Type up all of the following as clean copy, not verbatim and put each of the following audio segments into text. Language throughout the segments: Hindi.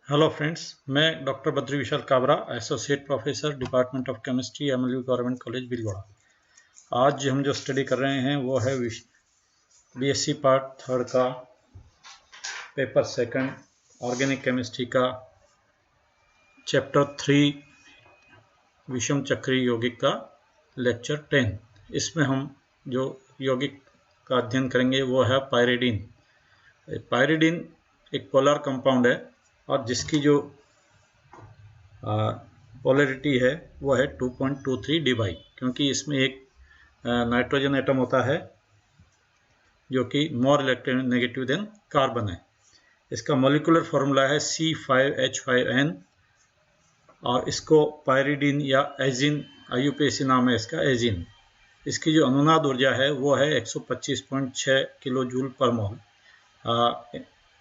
हेलो फ्रेंड्स, मैं doctor Badri Vishal Kabra, associate professor, department of chemistry, MLV government college Bhilwara. आज हम जो स्टडी कर रहे हैं वो है बीएससी पार्ट थर्ड का पेपर सेकंड ऑर्गेनिक केमिस्ट्री का चैप्टर 3 विषम चक्रीय यौगिक का लेक्चर 10। इसमें हम जो यौगिक का अध्ययन करेंगे वो है पायरिडीन। पायरिडीन एक पोलर कंपाउंड है और जिसकी जो पोलैरिटी है वो है 2.23 डी/, क्योंकि इसमें एक नाइट्रोजन एटम होता है जो कि मोर इलेक्ट्रोनेगेटिव देन कार्बन है। इसका मॉलिक्यूलर फॉर्मूला है C5H5N और इसको पायरिडीन या एजिन, IUPAC नाम है इसका, एजिन। इसकी जो अनुनाद ऊर्जा है वो है 125.6 किलो जूल पर मोल।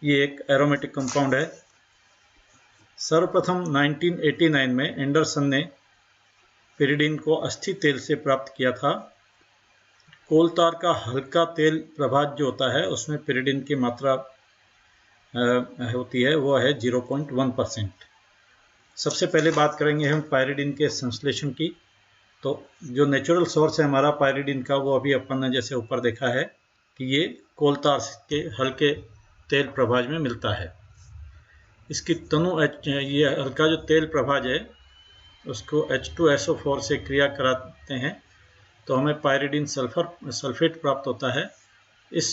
ये एक एरोमेटिक कंपाउंड है। सर्वप्रथम 1989 में एंडरसन ने पिरिडीन को अस्थि तेल से प्राप्त किया था। कोलतार का हल्का तेल प्रभाज जो होता है उसमें पिरिडीन की मात्रा होती है वो है 0.1%। सबसे पहले बात करेंगे हम पायरिडीन के संश्लेषण की। तो जो नेचुरल सोर्स है हमारा पायरिडीन का वो अभी अपन ने जैसे ऊपर देखा है कि ये कोलतार के हल्के तेल प्रभाज में मिलता है। इसकी तनु ये हल्का जो तेल प्रभाज है उसको H2SO4 से क्रिया कराते हैं तो हमें पायरिडीन सल्फेट प्राप्त होता है। इस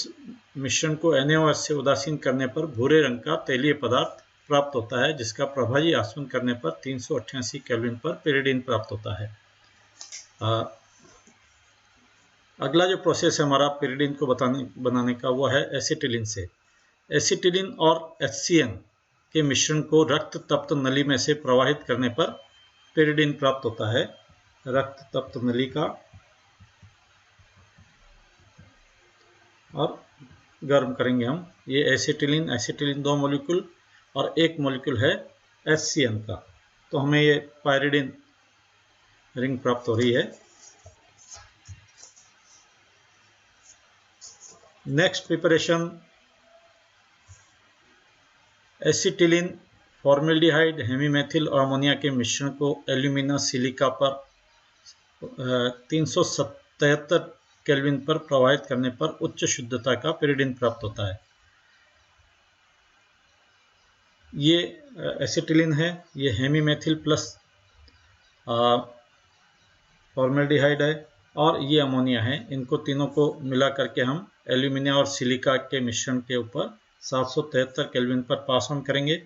मिश्रण को NaOH से उदासीन करने पर भूरे रंग का तेलीय पदार्थ प्राप्त होता है, जिसका प्रभाजी आसवन करने पर 388 केल्विन पर पिरिडीन प्राप्त होता है। अगला जो प्रोसेस है हमारा पिरिडीन को बनाने का वो है एसिटिलीन से। एसिटिलीन और HCN के मिश्रण को रक्त तप्त नली में से प्रवाहित करने पर पिरिडीन प्राप्त होता है। रक्त तप्त नली का और गर्म करेंगे हम। ये एसिटिलीन 2 मॉलिक्यूल और 1 मॉलिक्यूल है HCN का। तो हमें ये पायरिडीन रिंग प्राप्त हो रही है। नेक्स्ट प्रिपरेशन, एसिटिलीन, फॉर्मेल्डिहाइड, हेमीमेथिल और अमोनिया के मिश्रण को एल्यूमिना सिलिका पर 377 केल्विन पर प्रवाहित करने पर उच्च शुद्धता का पिरिडीन प्राप्त होता है। ये एसिटिलीन है, ये हेमीमेथिल प्लस फॉर्मेल्डिहाइड है और ये अमोनिया है। इनको तीनों को मिला करके हम एल्यूमिना और सिलिका के मिश्रण के ऊपर 773 केल्विन पर पास ऑन करेंगे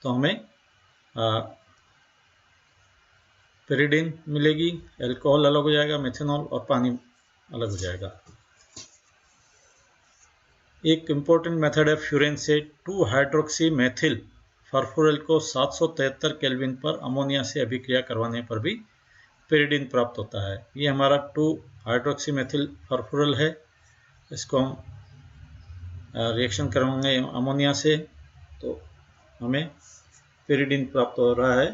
तो हमें पिरिडीन मिलेगी। अल्कोहल अलग हो जाएगा, मेथनॉल और पानी अलग हो जाएगा। एक इम्पोर्टेंट मेथड है फ्यूरेन से 2 हाइड्रोक्सी मेथिल फर्फुरल को 773 केल्विन पर अमोनिया से अभिक्रिया करवाने पर भी पिरिडीन प्राप्त होता है। ये हमारा 2 हाइड्रोक्सी मेथिल फर्फुरल है। इसको हम रिएक्शन करवाएंगे अमोनिया से तो हमें पिरिडीन प्राप्त हो रहा है।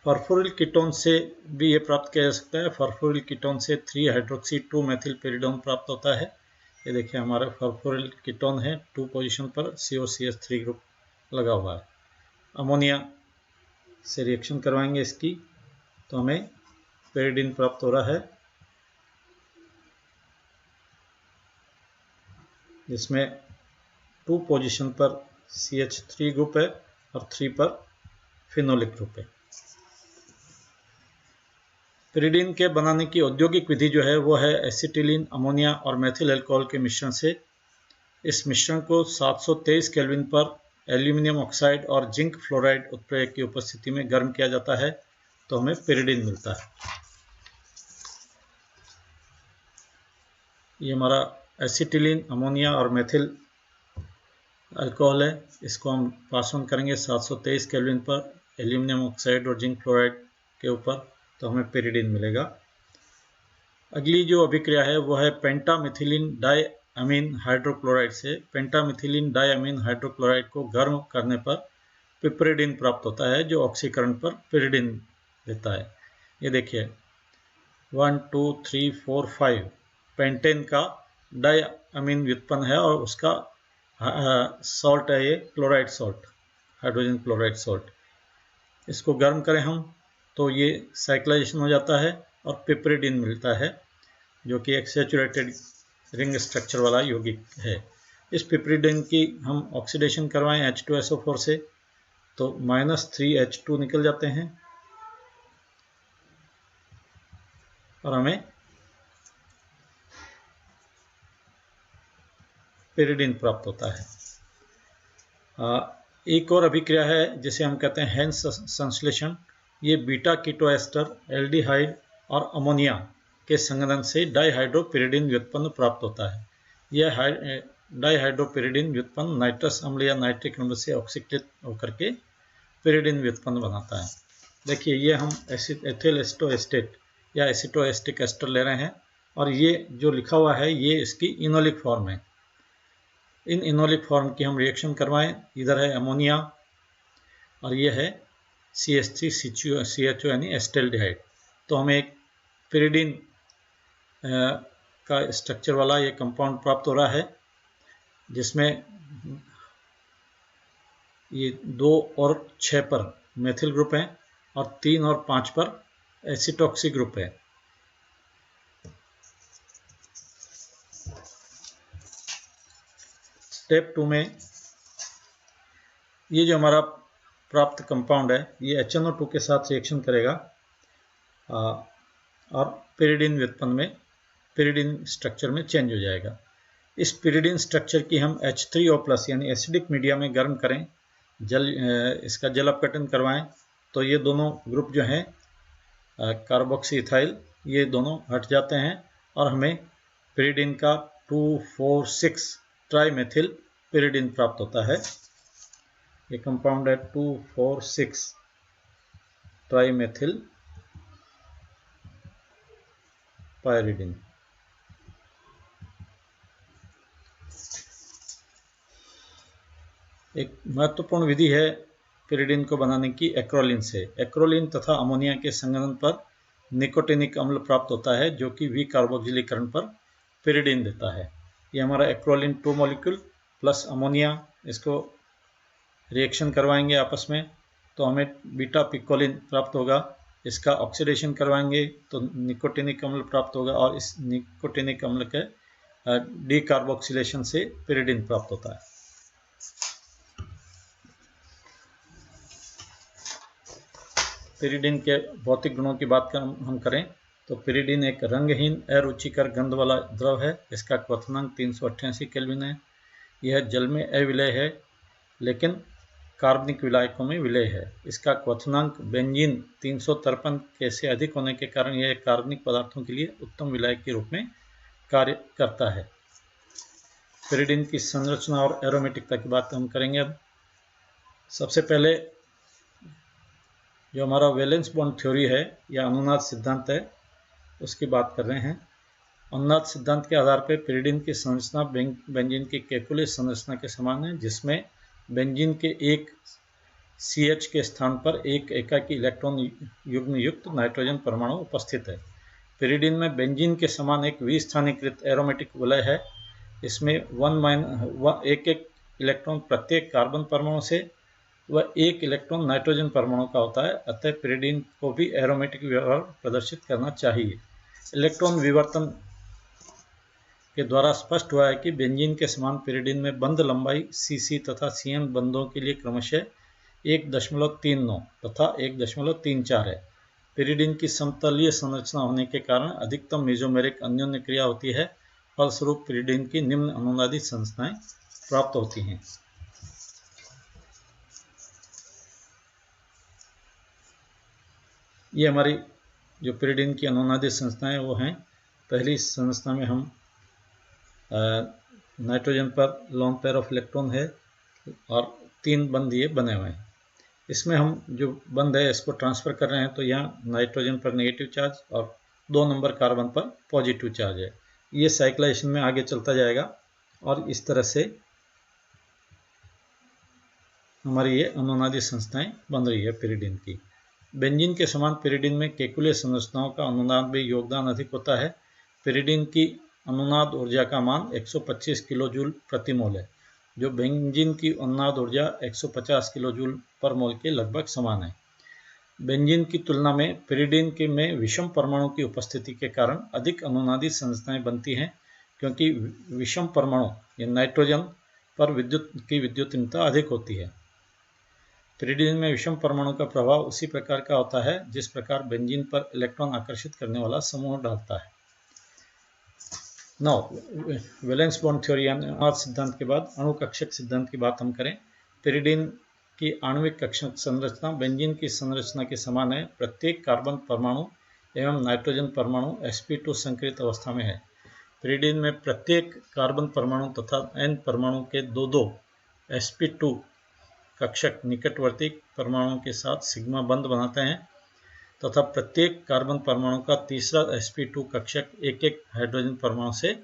फर्फुरिल कीटोन से भी ये प्राप्त किया जा सकता है। फर्फुरिल कीटोन से 3 हाइड्रोक्सी 2 मेथिल पिरिडोन प्राप्त होता है। ये देखिए हमारा फर्फुरिल कीटोन है, 2 पोजीशन पर COCH3 ग्रुप लगा हुआ है। अमोनिया से रिएक्शन करवाएंगे इसकी तो हमें पिरिडीन प्राप्त हो रहा है, जिसमें 2 पोजीशन पर CH3 ग्रुप है और 3 पर फिनोलिक ग्रुप है। पिरिडीन के बनाने की औद्योगिक विधि जो है वो है एसिटिलीन, अमोनिया और मेथिल अल्कोहल के मिश्रण से। इस मिश्रण को 723 केल्विन पर एल्यूमिनियम ऑक्साइड और जिंक फ्लोराइड उत्प्रेरक की उपस्थिति में गर्म किया जाता है तो हमें पिरिडीन मिलता है। ये हमारा एसिटिलीन, अमोनिया और मेथिल अल्कोहल है। इसको हम पास ऑन करेंगे 723 केल्विन पर एल्यूमिनियम ऑक्साइड और जिंक फ्लोराइड के ऊपर तो हमें पिरिडीन मिलेगा। अगली जो अभिक्रिया है वो है पेंटामिथिलीन डाइअमीन हाइड्रोक्लोराइड से। पेंटामिथिलीन डाइअमीन हाइड्रोक्लोराइड को गर्म करने पर पिपरिडीन प्राप्त होता है, जो ऑक्सीकरण पर पिरिडीन देता है। ये देखिए 1 2 3 4 5 पेंटेन का डाई अमीन व्युत्पन्न है और उसका सॉल्ट है ये chloride salt, hydrogen chloride salt. इसको गर्म करें हम तो ये साइक्लाइजेशन हो जाता है और पिपरिडिन मिलता है, जो कि एक सैचुरेटेड रिंग स्ट्रक्चर वाला यौगिक है। इस पिपरिडिन की हम ऑक्सीडेशन करवाएं H2SO4 से तो -3H2 निकल जाते हैं और हमें पिरिडिन प्राप्त होता है। एक और अभिक्रिया है जिसे हम कहते हैं हेन्स संश्लेषण। ये बीटा कीटोएस्टर, एल्डिहाइड और अमोनिया के संघनन से डाइहाइड्रोपिरिडिन व्युत्पन्न प्राप्त होता है। यह डाइहाइड्रोपिरिडिन व्युत्पन्न नाइट्रस अम्ल या नाइट्रिक अम्ल से ऑक्सीकृत होकर के पिरिडिन व्युत्पन्न बनाता है। देखिए ये हम एथिल एस्टोएस्टेट या एसिटोएस्टिक एस्टर ले रहे हैं और ये जो लिखा हुआ है ये इसकी इनोलिक फॉर्म है। इन इनोलिक फॉर्म की हम रिएक्शन करवाएं। इधर है अमोनिया और ये है CH3CHO यानी एस्टेल्डिहाइड। तो हमें एक पिरिडिन का स्ट्रक्चर वाला ये कंपाउंड प्राप्त हो रहा है, जिसमें ये 2 और 6 पर मेथिल ग्रुप है और 3 और 5 पर एसिटॉक्सी ग्रुप है। स्टेप 2 में ये जो हमारा प्राप्त कंपाउंड है ये HNO2 के साथ रिएक्शन करेगा और पिरिडिन व्युत्पन्न में पिरिडिन स्ट्रक्चर में चेंज हो जाएगा। इस पिरिडिन स्ट्रक्चर की हम H3O+ यानी एसिडिक मीडिया में गर्म करें, इसका जल अपघटन करवाएं तो ये दोनों ग्रुप जो हैं कार्बोक्सी इथाइल ये दोनों हट जाते हैं और हमें पिरिडिन का 2,4,6 ट्राईमेथिल पिरिडिन प्राप्त होता है। ये कंपाउंड है 2,4,6 ट्राईमेथिल पायरिडिन। एक महत्वपूर्ण विधि है पिरिडिन को बनाने की एक्रोलिन से। एक्रोलिन तथा अमोनिया के संघनन पर निकोटिनिक अम्ल प्राप्त होता है, जो कि विकार्बोक्सिलीकरण पर पिरिडिन देता है। ये हमारा एक्रोलिन 2 मॉलिक्यूल प्लस अमोनिया, इसको रिएक्शन करवाएंगे आपस में तो हमें बीटा पिकोलिन प्राप्त होगा। इसका ऑक्सीडेशन करवाएंगे तो निकोटिनिक अम्ल प्राप्त होगा और इस निकोटिनिक अम्ल के डीकार्बोक्सिलेशन से पिरिडिन प्राप्त होता है। पिरिडिन के भौतिक गुणों की बात हम करें तो पिरिडिन एक रंगहीन अरुचिकर गंध वाला द्रव है। इसका क्वथनांक 388 केल्विन है। यह जल में अविलेय है लेकिन कार्बनिक विलायकों में विलेय है। इसका क्वथनांक बेंजीन 353 के से अधिक होने के कारण यह कार्बनिक पदार्थों के लिए उत्तम विलायक के रूप में कार्य करता है। पिरिडिन की संरचना और एरोमेटिकता की बात हम करेंगे। अब सबसे पहले जो हमारा वैलेंस बॉन्ड थ्योरी है या अनुनाद सिद्धांत है उसकी बात कर रहे हैं। अनुनाद सिद्धांत के आधार पर पिरिडिन की संरचना बेंजीन की केकुले संरचना के समान है, जिसमें बेंजीन के एक CH के स्थान पर एक एकाकी इलेक्ट्रॉन युग्म युक्त नाइट्रोजन परमाणु उपस्थित है। पिरिडिन में बेंजीन के समान एक विस्थानीकृत एरोमेटिक वलय है। इसमें एक इलेक्ट्रॉन प्रत्येक कार्बन परमाणु से वह एक इलेक्ट्रॉन नाइट्रोजन परमाणु का होता है। अतः पिरिडिन को भी एरोमेटिक व्यवहार प्रदर्शित करना चाहिए। इलेक्ट्रॉन विवर्तन के द्वारा स्पष्ट हुआ है कि बेंजीन के समान पिरिडिन में बंध लंबाई CC तथा CN बंधों के लिए क्रमशः 1.39 तथा 1.34 है। पिरिडिन की समतलीय संरचना होने के कारण अधिकतम मेसोमेरिक अन्योन्य क्रिया होती है। फलस्वरूप पिरिडिन की निम्न अनुनादी संरचनाएं प्राप्त होती हैं। ये हमारी जो पिरिडिन की अनुनादी संरचनाएं वो हैं। पहली संरचना में हम नाइट्रोजन पर लोन पेयर ऑफ इलेक्ट्रॉन है और 3 बंध ये बने हुए हैं। इसमें हम जो बंध है इसको ट्रांसफ़र कर रहे हैं तो यहाँ नाइट्रोजन पर नेगेटिव चार्ज और 2 नंबर कार्बन पर पॉजिटिव चार्ज है। ये साइक्लाइजेशन में आगे चलता जाएगा और इस तरह से हमारी ये अनुनादी संरचनाएं बन रही है पिरिडिन की। बेंजीन के समान पिरिडिन में केकुले संरचनाओं का अनुनाद में योगदान अधिक होता है। पिरिडिन की अनुनाद ऊर्जा का मान 125 किलो जूल प्रति मोल है, जो बेंजीन की अनुनाद ऊर्जा 150 किलो जूल पर मोल के लगभग समान है। बेंजीन की तुलना में पिरिडीन के में विषम परमाणु की उपस्थिति के कारण अधिक अनुनादी संरचनाएं बनती हैं, क्योंकि विषम परमाणु या नाइट्रोजन पर विद्युत की विद्युतीनता अधिक होती है। पिरिडीन में विषम परमाणु का प्रभाव उसी प्रकार का होता है जिस प्रकार बेंजीन पर इलेक्ट्रॉन आकर्षित करने वाला समूह डालता है। वैलेंस बॉन्ड थ्योरी यानी सिद्धांत के बाद अणु कक्षक सिद्धांत की बात हम करें। पिरिडीन की आणविक कक्षक संरचना बेंजीन की संरचना के समान है। प्रत्येक कार्बन परमाणु एवं नाइट्रोजन परमाणु sp2 संकरित अवस्था में है। पिरिडीन में प्रत्येक कार्बन परमाणु तथा n परमाणु के दो sp2 कक्षक निकटवर्ती परमाणुओं के साथ सिग्मा बंध बनाते हैं तथा प्रत्येक कार्बन परमाणु का तीसरा sp2 कक्षक एक हाइड्रोजन परमाणु से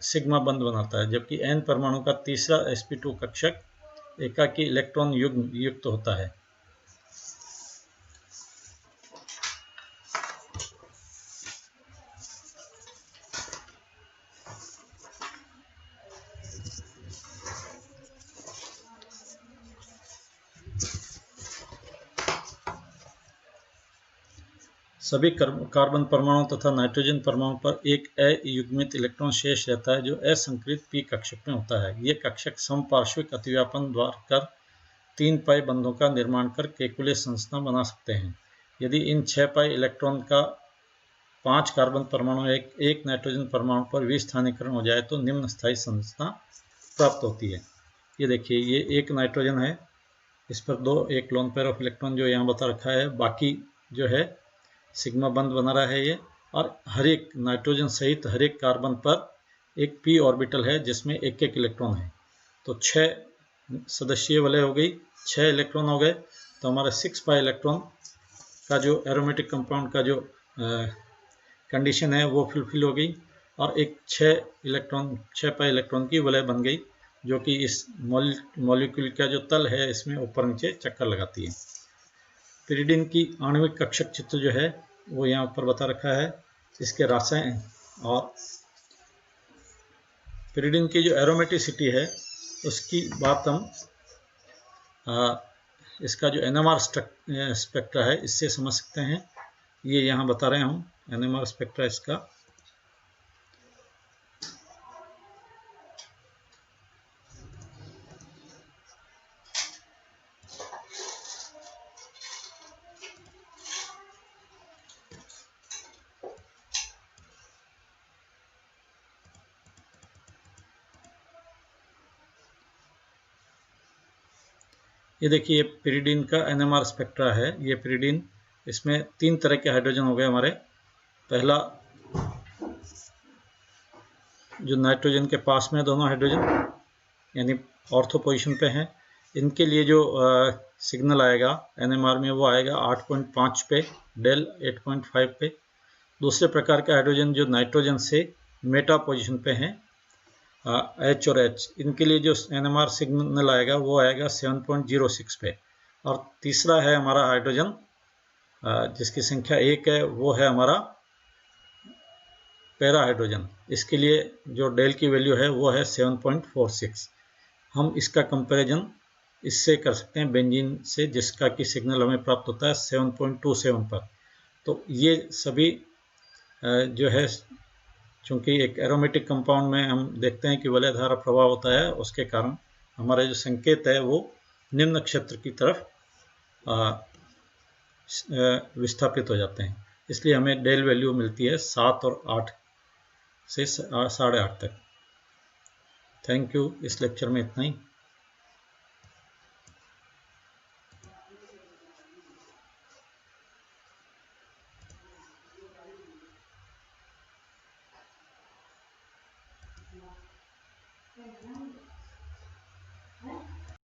सिग्मा बंध बनाता है, जबकि n परमाणु का तीसरा sp2 कक्षक एकाकी इलेक्ट्रॉन युग्म युक्त होता है। सभी कार्बन परमाणु तथा नाइट्रोजन परमाणु पर एक अयुग्मित इलेक्ट्रॉन शेष रहता है, जो असंकृत p कक्षक में होता है। ये कक्षक समपार्श्विक अतिव्यापन द्वारा कर 3 पाई बंधों का निर्माण कर केकुले संरचना बना सकते हैं। यदि इन 6 पाई इलेक्ट्रॉन का 5 कार्बन परमाणु एक नाइट्रोजन परमाणु पर विस्थानीकरण हो जाए तो निम्न स्थायी संरचना प्राप्त होती है। ये देखिए, ये एक नाइट्रोजन है, इस पर एक लोन पेयर ऑफ इलेक्ट्रॉन जो यहाँ बता रखा है, बाकी जो है सिग्मा बंध बना रहा है ये, और हर एक नाइट्रोजन सहित हर एक कार्बन पर एक p ऑर्बिटल है जिसमें एक इलेक्ट्रॉन है। तो 6 सदस्यीय वलय हो गई, 6 इलेक्ट्रॉन हो गए, तो हमारा 6 पाई इलेक्ट्रॉन का जो एरोमेटिक कंपाउंड का जो कंडीशन है वो फुलफिल हो गई, और एक 6 पाई इलेक्ट्रॉन की वलय बन गई, जो कि इस मॉलिक्यूल का जो तल है इसमें ऊपर नीचे चक्कर लगाती है। पिरिडीन की आणविक कक्षक चित्र जो है वो यहाँ ऊपर बता रखा है, इसके रासायन और पिरिडीन की जो एरोमेटिसिटी है उसकी बात हम इसका जो NMR स्पेक्ट्रा है इससे समझ सकते हैं। ये यहाँ बता रहे हैं हम NMR स्पेक्ट्रा इसका। ये देखिए, ये पिरिडीन का NMR स्पेक्ट्रा है। ये पिरिडीन, इसमें 3 तरह के हाइड्रोजन हो गए हमारे। पहला जो नाइट्रोजन के पास में दोनों हाइड्रोजन यानी ऑर्थो पोजीशन पे हैं, इनके लिए जो सिग्नल आएगा NMR में वो आएगा 8.5 पे, डेल 8.5 पे। दूसरे प्रकार के हाइड्रोजन जो नाइट्रोजन से मेटा पोजीशन पे हैं, H और H, इनके लिए जो NMR सिग्नल आएगा वो आएगा 7.06 पे। और तीसरा है हमारा हाइड्रोजन जिसकी संख्या 1 है, वो है हमारा पैरा हाइड्रोजन। इसके लिए जो डेल की वैल्यू है वो है 7.46। हम इसका कंपैरिजन इससे कर सकते हैं बेंजीन से, जिसका कि सिग्नल हमें प्राप्त होता है 7.27 पर। तो ये सभी जो है, चूँकि एक एरोमेटिक कंपाउंड में हम देखते हैं कि वलय धारा प्रभाव होता है, उसके कारण हमारे जो संकेत है वो निम्न क्षेत्र की तरफ विस्थापित हो जाते हैं। इसलिए हमें डेल वैल्यू मिलती है 7 और 8 से 8.5 तक। Thank you. इस लेक्चर में इतना ही।